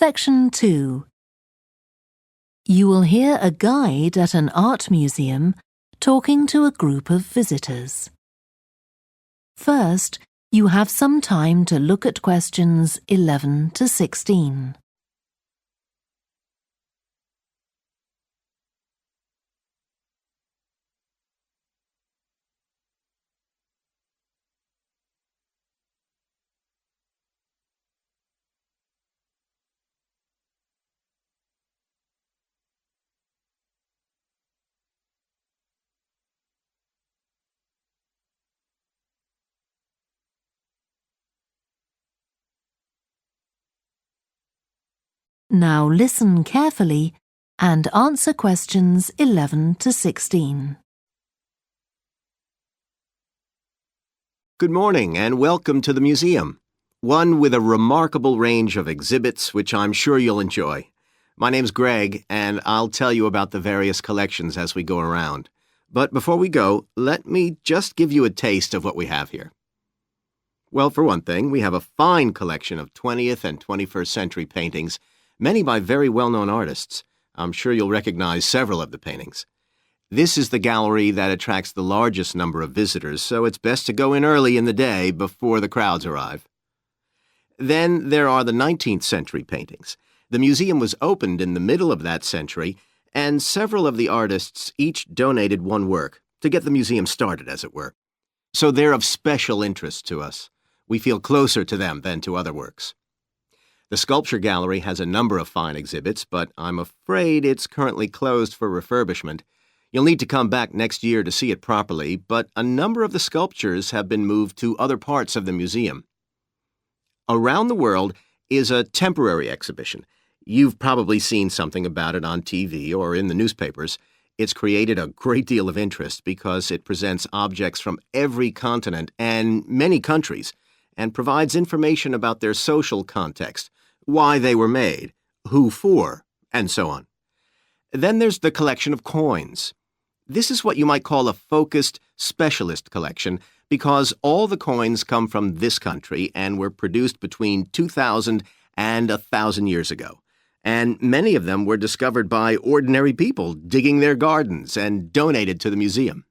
Section 2. You will hear a guide at an art museum talking to a group of visitors. First, you have some time to look at questions 11 to 16. Now listen carefully and answer questions 11 to 16. Good morning and welcome to the museum, one with a remarkable range of exhibits which I'm sure you'll enjoy. My name's Greg and I'll tell you about the various collections as we go around. But before we go, let me just give you a taste of what we have here. Well, for one thing, we have a fine collection of 20th and 21st century paintings, many by very well-known artists. I'm sure you'll recognize several of the paintings. This is the gallery that attracts the largest number of visitors, so it's best to go in early in the day before the crowds arrive. Then there are the 19th century paintings. The museum was opened in the middle of that century, and several of the artists each donated one work to get the museum started, as it were. So they're of special interest to us. We feel closer to them than to other works. The Sculpture Gallery has a number of fine exhibits, but I'm afraid it's currently closed for refurbishment. You'll need to come back next year to see it properly, but a number of the sculptures have been moved to other parts of the museum. Around the World is a temporary exhibition. You've probably seen something about it on TV or in the newspapers. It's created a great deal of interest because it presents objects from every continent and many countries and provides information about their social context, why they were made, who for, and so on. Then there's the collection of coins. This is what you might call a focused specialist collection because all the coins come from this country and were produced between 2,000 and 1,000 years ago. And many of them were discovered by ordinary people digging their gardens and donated to the museum.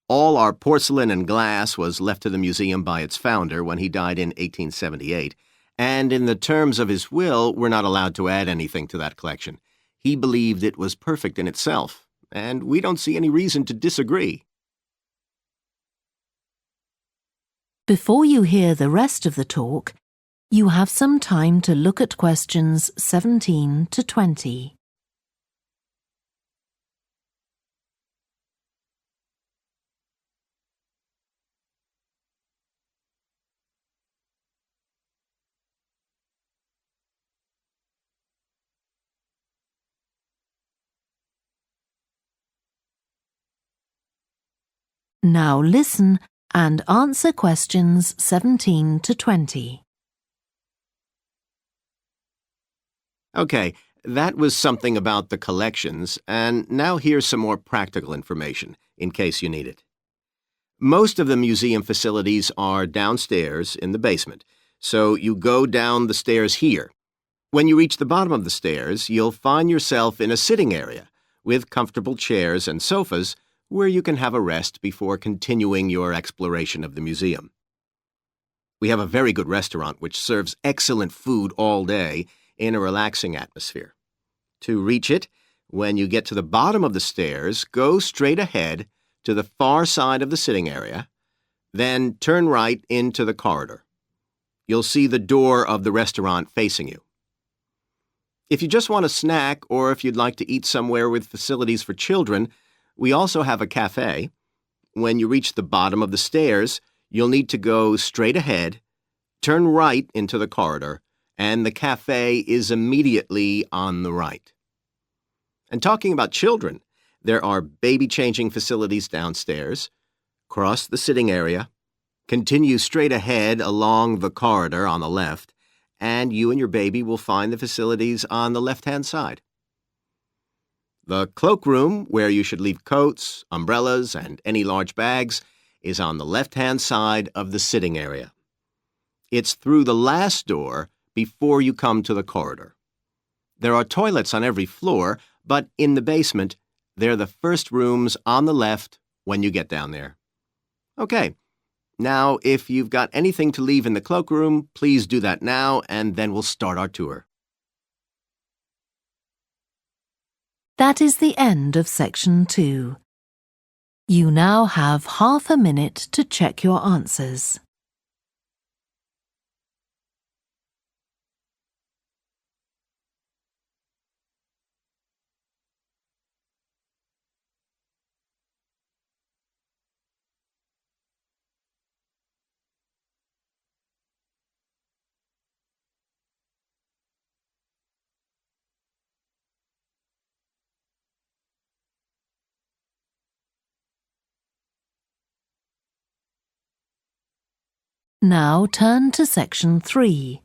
All our porcelain and glass was left to the museum by its founder when he died in 1878, and in the terms of his will, we're not allowed to add anything to that collection. He believed it was perfect in itself, and we don't see any reason to disagree. Before you hear the rest of the talk, you have some time to look at questions 17 to 20. Now listen and answer questions 17 to 20. Okay, that was something about the collections, and now here's some more practical information, in case you need it. Most of the museum facilities are downstairs in the basement, so you go down the stairs here. When you reach the bottom of the stairs, you'll find yourself in a sitting area with comfortable chairs and sofas where you can have a rest before continuing your exploration of the museum. We have a very good restaurant which serves excellent food all day in a relaxing atmosphere. To reach it, when you get to the bottom of the stairs, go straight ahead to the far side of the sitting area, then turn right into the corridor. You'll see the door of the restaurant facing you. If you just want a snack or if you'd like to eat somewhere with facilities for children, we also have a cafe. When you reach the bottom of the stairs, you'll need to go straight ahead, turn right into the corridor, and the cafe is immediately on the right. And talking about children, there are baby-changing facilities downstairs. Cross the sitting area, continue straight ahead along the corridor on the left, and you and your baby will find the facilities on the left-hand side. The cloakroom, where you should leave coats, umbrellas, and any large bags, is on the left-hand side of the sitting area. It's through the last door before you come to the corridor. There are toilets on every floor, but in the basement, they're the first rooms on the left when you get down there. Okay, now if you've got anything to leave in the cloakroom, please do that now, and then we'll start our tour. That is the end of section 2. You now have half a minute to check your answers. Now turn to section 3.